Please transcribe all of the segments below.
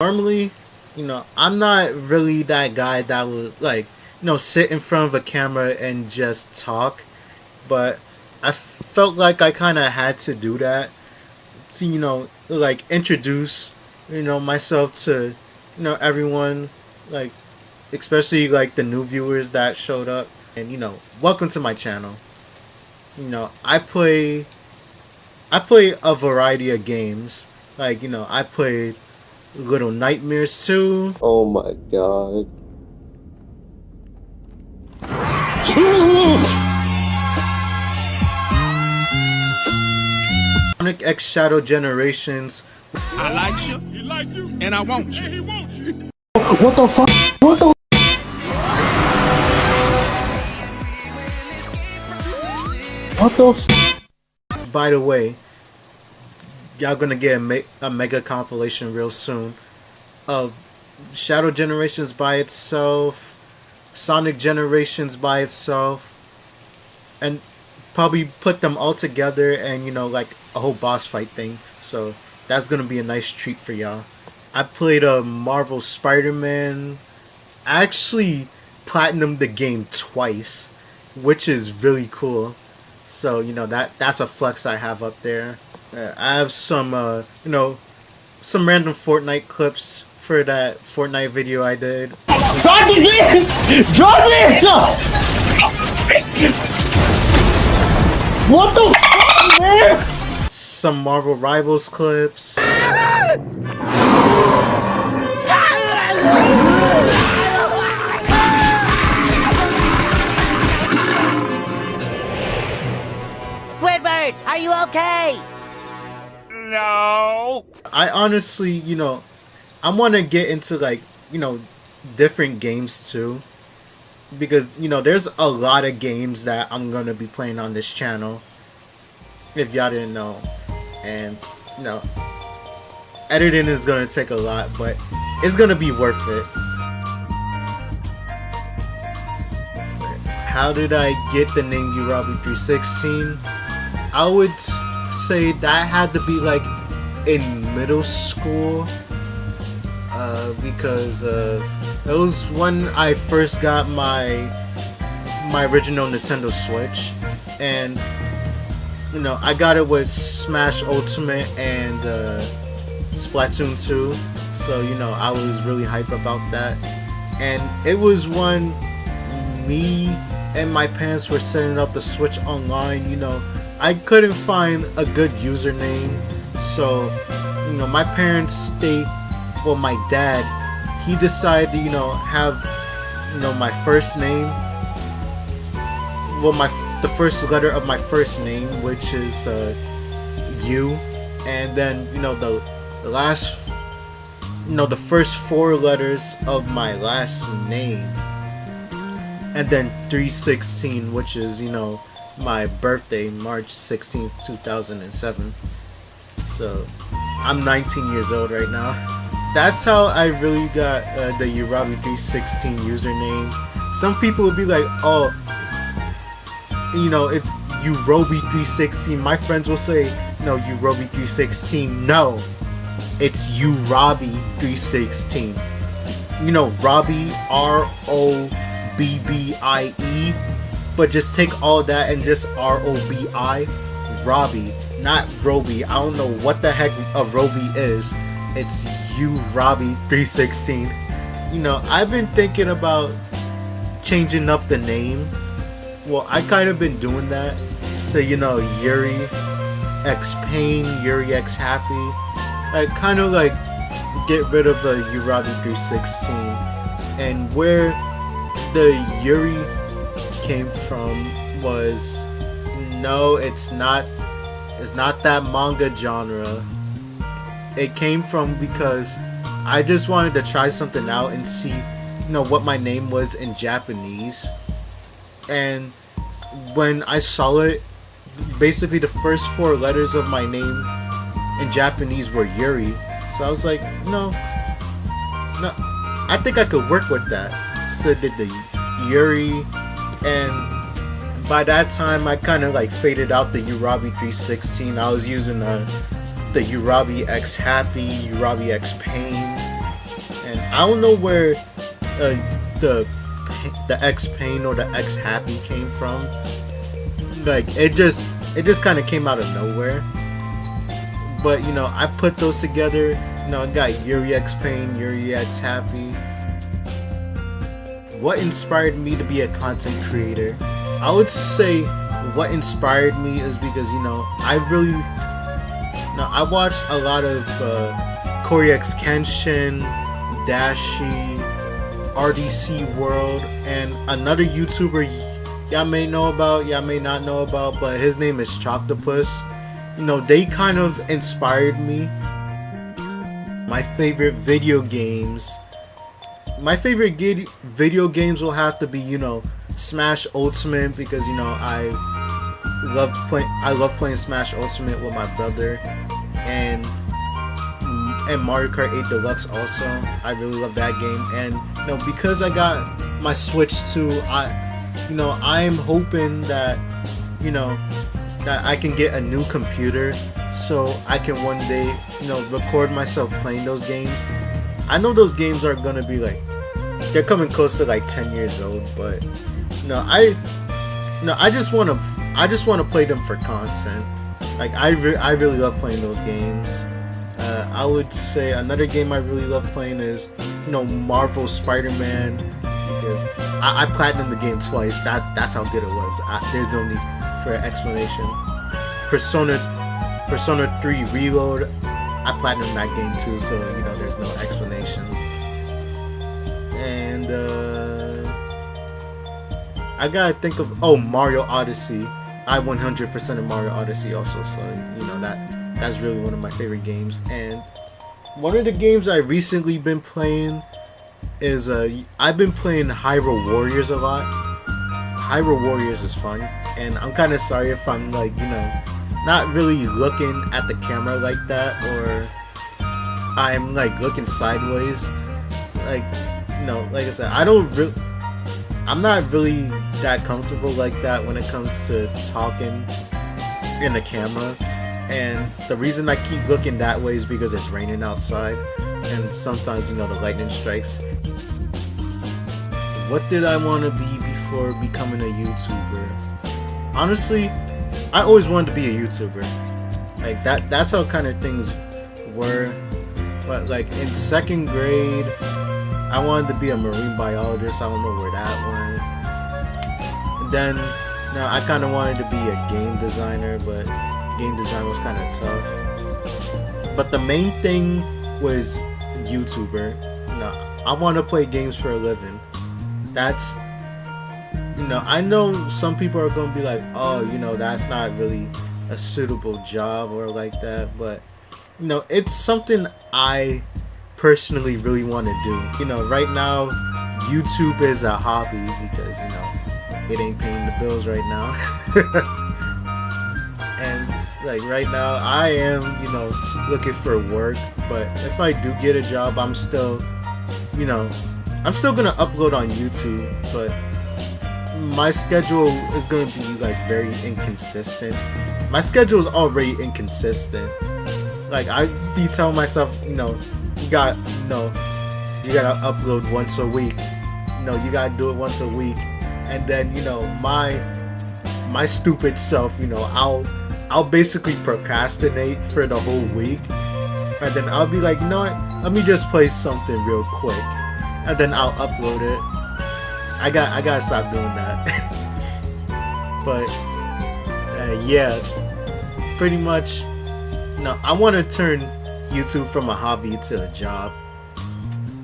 Normally, I'm not really that guy that would like, sit in front of a camera and just talk. But I felt like I kind of had to do that to, like introduce, myself to, everyone, like, especially like the new viewers that showed up. And, welcome to my channel. I play a variety of games. Like, I played Little Nightmares 2. Oh my god. Sonic X Shadow Generations. I like you. He like you. And I want you. And he wants you. What the fuck? What the? What the? By the way, y'all gonna get a mega compilation real soon of Shadow Generations by itself, Sonic Generations by itself, and probably put them all together and like a whole boss fight thing. So that's gonna be a nice treat for y'all. I played a Marvel Spider-Man. I actually platinumed the game twice, which is really cool. So that's a flex I have up there. I have some some random Fortnite clips for that Fortnite video I did. Drop it! Drop it! What the fuck, man? Some Marvel Rivals clips. Squidward, are you okay? No. I honestly, I want to get into like, different games too. Because, there's a lot of games that I'm going to be playing on this channel. If y'all didn't know. And, editing is going to take a lot, but it's going to be worth it. How did I get the name Urabi316? I would say that had to be like in middle school. Because it was when I first got my original Nintendo Switch, and I got it with Smash Ultimate and Splatoon 2, so I was really hype about that. And it was when me and my parents were setting up the Switch online. I couldn't find a good username, so my parents my dad, he decided to have my first name, the first letter of my first name, which is U, and then the last, the first four letters of my last name, and then 316, which is my birthday, March 16th, 2007. So I'm 19 years old right now. That's how I really got the Urabi316 username. Some people would be like, oh, it's Urobi316. My friends will say, no, Urobi316. No, it's Urabi316. Robbie, R-O-B-B-I-E. But just take all that and just R-O-B-I. Robbie, not Roby. I don't know what the heck a Roby is. It's Urabi316. I've been thinking about changing up the name. Well, I kind of been doing that. So, Yuri X Pain, Yuri X Happy. I kind of like get rid of the Urabi316. And where the Yuri came from was, no, it's not that manga genre. It came from because I just wanted to try something out and see, what my name was in Japanese. And when I saw it, basically the first four letters of my name in Japanese were Yuri. So I was like, no, I think I could work with that. So I did the Yuri, and by that time I kind of like faded out the Urabi316. I was using the Urabi X Happy, Urabi X Pain, I don't know where the X Pain or the X Happy came from. Like it just kind of came out of nowhere. But you know, I put those together. You know, I got Yuri X Pain, Yuri X Happy. What inspired me to be a content creator? I would say what inspired me is because, you know, I watched a lot of Corey X Kenshin, Dashi, RDC World, and another YouTuber y'all may know about, y'all may not know about, but his name is Choctopus. You know, they kind of inspired me. My favorite video games. My favorite video games will have to be, you know, Smash Ultimate, because, you know, I love playing Smash Ultimate with my brother, and Mario Kart 8 Deluxe also. I really love that game. And you know, because I got my Switch 2, I'm hoping that, you know, that I can get a new computer so I can one day, you know, record myself playing those games. I know those games are gonna be like, they're coming close to like 10 years old, but I just want to play them for content. Like I really love playing those games. I would say another game I really love playing is, you know, Marvel Spider-Man, because I platinumed the game twice. That's how good it was. There's no need for an explanation. Persona 3 Reload, I platinumed that game too, so you know there's no explanation. And I gotta think of Mario Odyssey. I 100% of Mario Odyssey also, so you know that's really one of my favorite games. And one of the games I recently been playing is I've been playing Hyrule Warriors a lot. Hyrule Warriors is fun, and I'm kind of sorry if I'm like, you know, not really looking at the camera like that, or I'm like looking sideways. It's like, you know, like I said, I'm not really that comfortable like that when it comes to talking in the camera. And the reason I keep looking that way is because it's raining outside, and sometimes, you know, the lightning strikes. What did I want to be before becoming a YouTuber? Honestly, I always wanted to be a YouTuber. Like that's how kind of things were. But like in 2nd grade, I wanted to be a marine biologist. I don't know where that went. And then, you know, I kind of wanted to be a game designer, but game design was kind of tough. But the main thing was YouTuber. You know, I want to play games for a living. That's, you know, I know some people are going to be like, oh, you know, that's not really a suitable job or like that, but you know, it's something I personally really want to do. You know, right now YouTube is a hobby because, you know, it ain't paying the bills right now. And like right now I am, you know, looking for work, but if I do get a job, I'm still gonna upload on YouTube, but my schedule is gonna be like very inconsistent. My schedule is already inconsistent. Like I be telling myself, you know, you gotta upload once a week. You know, you gotta do it once a week, and then, you know, my stupid self, you know, I'll basically procrastinate for the whole week, and then I'll be like, you know what? Let me just play something real quick, and then I'll upload it. I gotta stop doing that. But yeah, pretty much. No, I want to turn YouTube from a hobby to a job.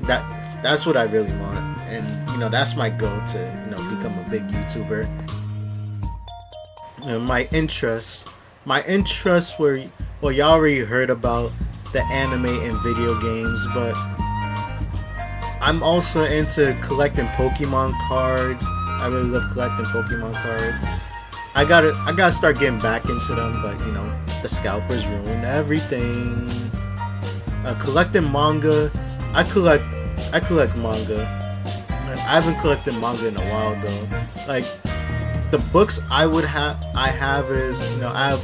That's what I really want, and you know, that's my goal, to, you know, become a big YouTuber. You know, my interests were, well, y'all already heard about the anime and video games, but I'm also into collecting Pokemon cards. I really love collecting Pokemon cards. I gotta start getting back into them, but you know, the scalpers ruin everything. Collecting manga. I collect manga. I haven't collected manga in a while though. Like the books I have is, you know, I have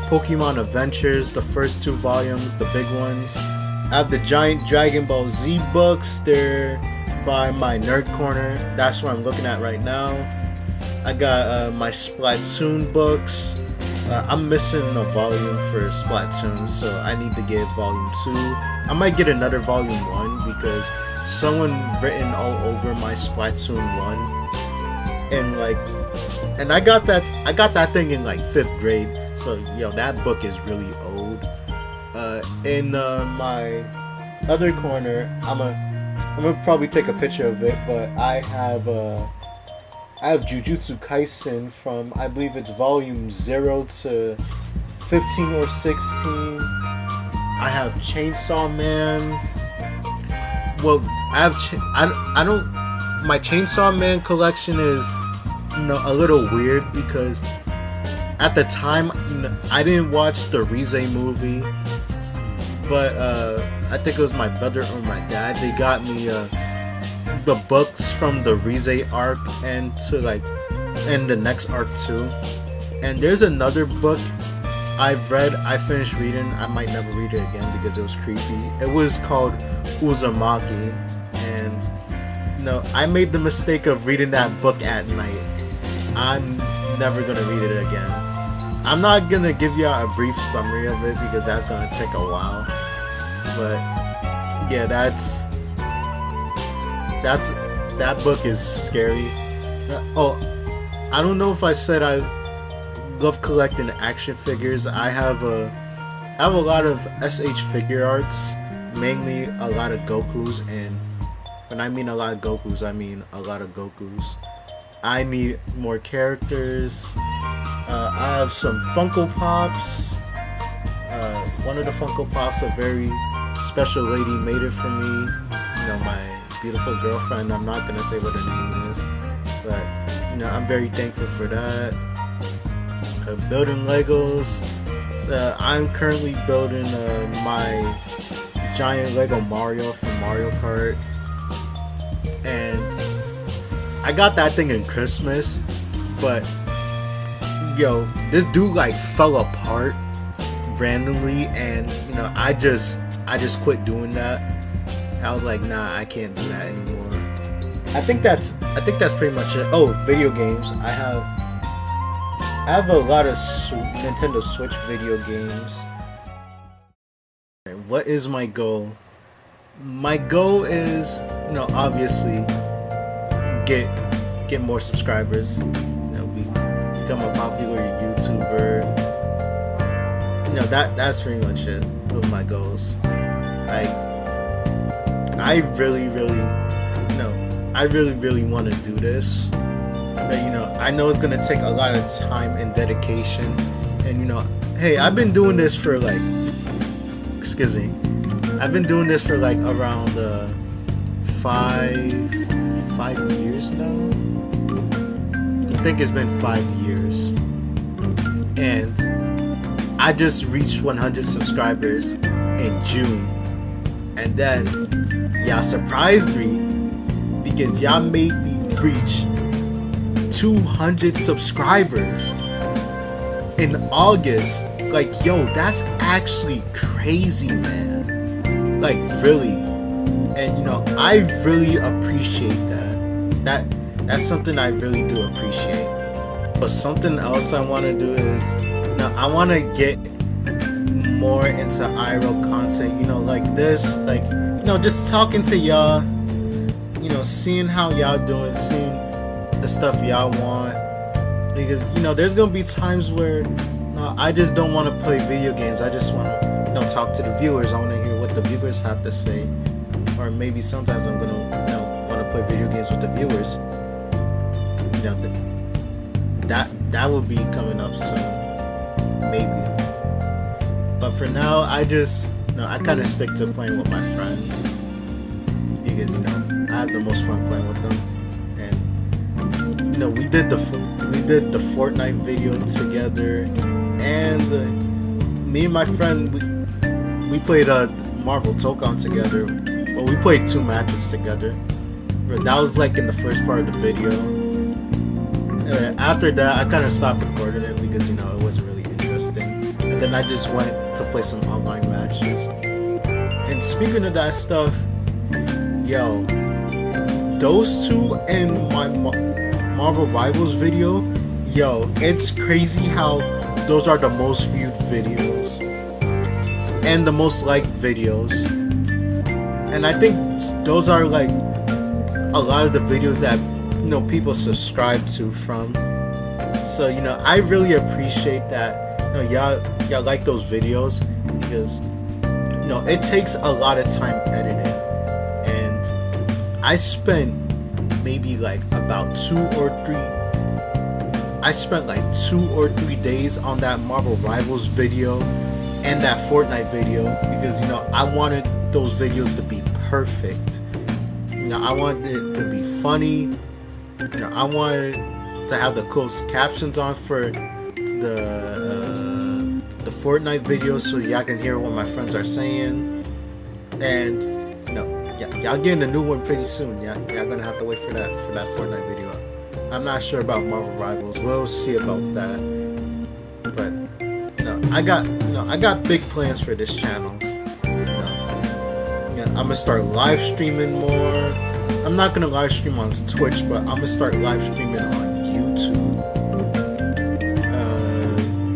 Pokemon Adventures, the first 2 volumes, the big ones. I have the giant Dragon Ball Z books. They're by my Nerd Corner. That's what I'm looking at right now. I got my Splatoon books. I'm missing a volume for Splatoon, so I need to get volume 2. I might get another volume 1 because someone written all over my Splatoon 1, and I got that thing in like 5th grade. So that book is really old. In my other corner, I'm gonna probably take a picture of it, but I have Jujutsu Kaisen from, I believe it's volume 0 to 15 or 16. I have Chainsaw Man. Well, my Chainsaw Man collection is a little weird because at the time I didn't watch the Rize movie, but I think it was my brother or my dad. They got me the books from the Rize arc and the next arc too. And there's another book I finished reading. I might never read it again because it was creepy. It was called Uzumaki, and I made the mistake of reading that book at night. I'm never gonna read it again. I'm not gonna give you a brief summary of it because that's gonna take a while. But yeah, that book is scary. I don't know if I said I love collecting action figures. I have a lot of SH figure arts, mainly a lot of Gokus, and when I mean a lot of Gokus, I mean a lot of Gokus. I need more characters. I have some Funko Pops. One of the Funko Pops, a very special lady made it for me. My beautiful girlfriend. I'm not gonna say what her name is, but I'm very thankful for that. Building Legos. I'm currently building my giant Lego Mario from Mario Kart, and I got that thing in Christmas, but this dude fell apart randomly, and I just quit doing that. I was like, nah, I can't do that anymore. I think that's pretty much it. Oh, video games. I have a lot of Nintendo Switch video games. What is my goal? My goal is, obviously get more subscribers. Become a popular YouTuber. That's pretty much it with my goals. I really want to do this, but I know it's gonna take a lot of time and dedication, and hey, I've been doing this for I've been doing this for around 5 years now. I think it's been 5 years, and I just reached 100 subscribers in June, and then y'all surprised me because y'all made me reach 200 subscribers in August. That's actually crazy, man. Really. And I really appreciate that. That's something I really do appreciate. But something else I want to do is, I want to get more into IRL content, like this, just talking to y'all, seeing how y'all doing, seeing the stuff y'all want, because there's gonna be times where I just don't want to play video games. I just want to talk to the viewers. I want to hear what the viewers have to say, or maybe sometimes I'm gonna want to play video games with the viewers. That will be coming up soon, maybe. But for now, I kind of stick to playing with my friends because I have the most fun playing with them. And we did the Fortnite video together, and me and my friend we played Marvel Tokon together. Well, we played 2 matches together. But that was in the first part of the video. After that, I kind of stopped recording it because it wasn't really interesting. And then I just went to play some online matches. And And speaking of that stuff, yo, those two and my Marvel Rivals video, yo, it's crazy how those are the most viewed videos and the most liked videos. And I think those are like a lot of the videos that, you know, people subscribe to from. So, you know, I really appreciate that, you know, y'all like those videos, because, you know, it takes a lot of time editing. And I spent maybe like about 2 or 3 days on that Marvel Rivals video and that Fortnite video, because, you know, I wanted those videos to be perfect. You know, I wanted it to be funny. You know, I wanted to have the closed captions on for the Fortnite video, so y'all can hear what my friends are saying. And, you know, y'all getting a new one pretty soon. Y'all gonna have to wait for that Fortnite video. I'm not sure about Marvel Rivals. We'll see about that. But, you know, I got big plans for this channel. I'm gonna start live streaming more. I'm not gonna live stream on Twitch, but I'm gonna start live streaming on YouTube.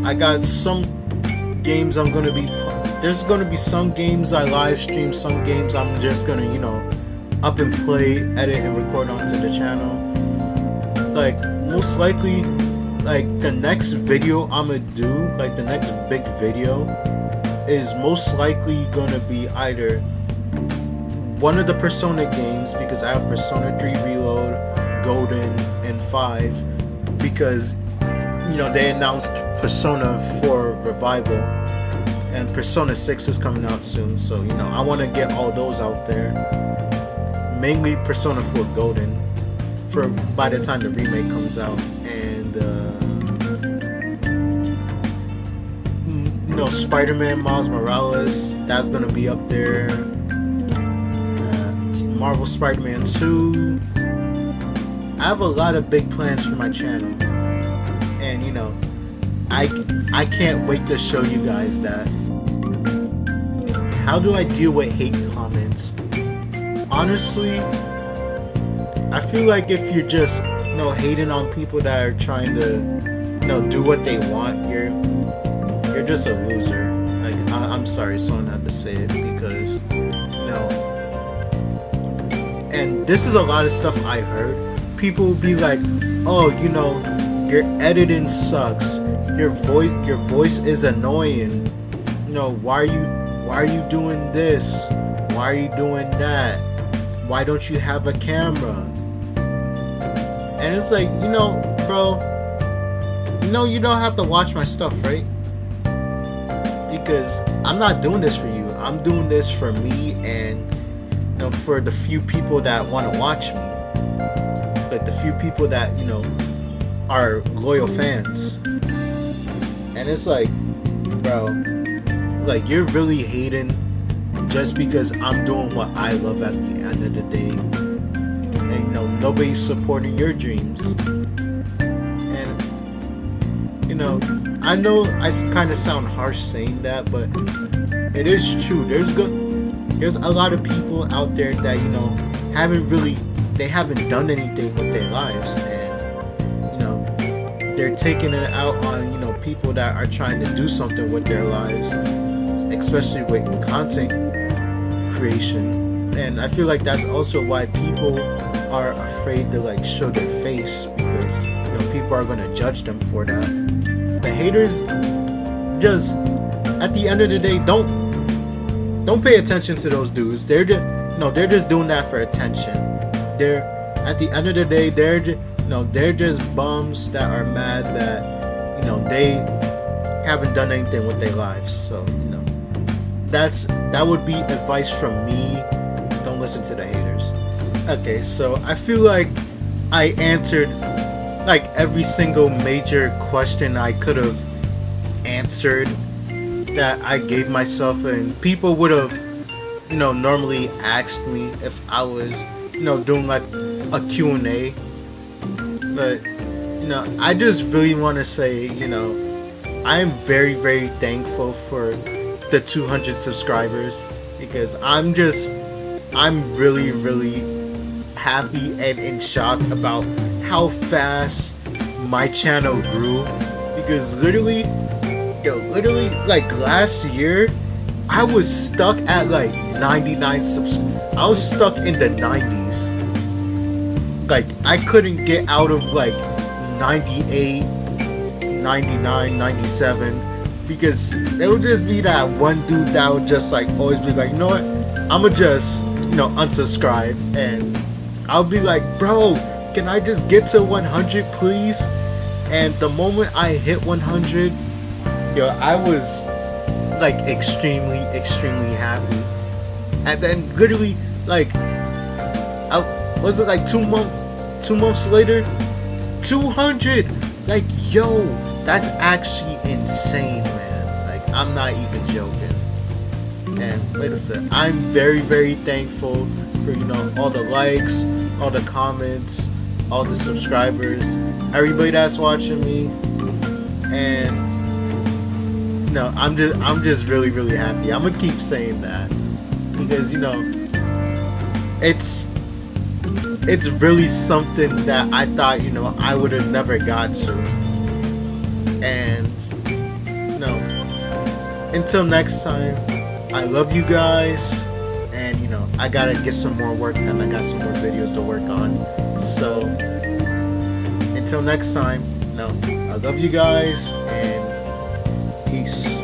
I got some games I'm gonna be. There's gonna be some games I live stream, some games I'm just gonna, you know, up and play, edit, and record onto the channel. Like, most likely, like, the next video I'm gonna do, like the next big video, is most likely gonna be either one of the Persona games, because I have Persona 3 Reload, Golden, and 5, because, you know, they announced Persona 4 Revival, and Persona 6 is coming out soon, so, you know, I want to get all those out there. Mainly Persona 4 Golden, for by the time the remake comes out, and, you know, Spider-Man Miles Morales, that's gonna be up there. Marvel Spider-Man 2. I have a lot of big plans for my channel, and, you know, I can't wait to show you guys that. How do I deal with hate comments? Honestly, I feel like if you're just, you know, hating on people that are trying to, you know, do what they want, you're just a loser. Like, I'm sorry, someone had to say it, because, you know. And this is a lot of stuff I heard. People will be like, "Oh, you know, your editing sucks. Your voice is annoying. You know, why are you doing this? Why are you doing that? Why don't you have a camera?" And it's like, you know, bro, you know, you don't have to watch my stuff, right? Because I'm not doing this for you. I'm doing this for me, and, you know, for the few people that want to watch me, like the few people that, you know, are loyal fans. And it's like, bro, like, you're really hating just because I'm doing what I love at the end of the day, and, you know, nobody's supporting your dreams. And, you know I I kind of sound harsh saying that, but it is true. There's a lot of people out there that, you know, haven't done anything with their lives, and, you know, they're taking it out on, you know, people that are trying to do something with their lives, especially with content creation. And I feel like that's also why people are afraid to, like, show their face, because, you know, people are going to judge them for that. The haters, just, at the end of the day, don't pay attention to those dudes. They're just doing that for attention. At the end of the day, they're just bums that are mad that, you know, they haven't done anything with their lives. So, you know, that would be advice from me. Don't listen to the haters. Okay, so I feel like I answered, like, every single major question I could have answered that I gave myself, and people would have, you know, normally asked me if I was, you know, doing like a Q&A. But, you know, I just really want to say, you know, I am very, very thankful for the 200 subscribers, because I'm really, really happy and in shock about how fast my channel grew. Because literally, like last year, I was stuck at like 99 subs. I was stuck in the 90s. Like, I couldn't get out of like 98, 99, 97, because there would just be that one dude that would just like always be like, you know what, I'ma just, unsubscribe, and I'll be like, bro, can I just get to 100 please? And the moment I hit 100, I was like extremely happy. And then literally, like, was it like 2 months later, 200. Like, yo, that's actually insane, man. Like, I'm not even joking. And like I said, I'm very, very thankful for all the likes, all the comments, all the subscribers, everybody that's watching me. And I'm just really, really happy. I'm gonna keep saying that because it's really something that I thought I would have never got to. And until next time, I love you guys, and I gotta get some more work done. I got some more videos to work on. So until next time, I love you guys, and peace.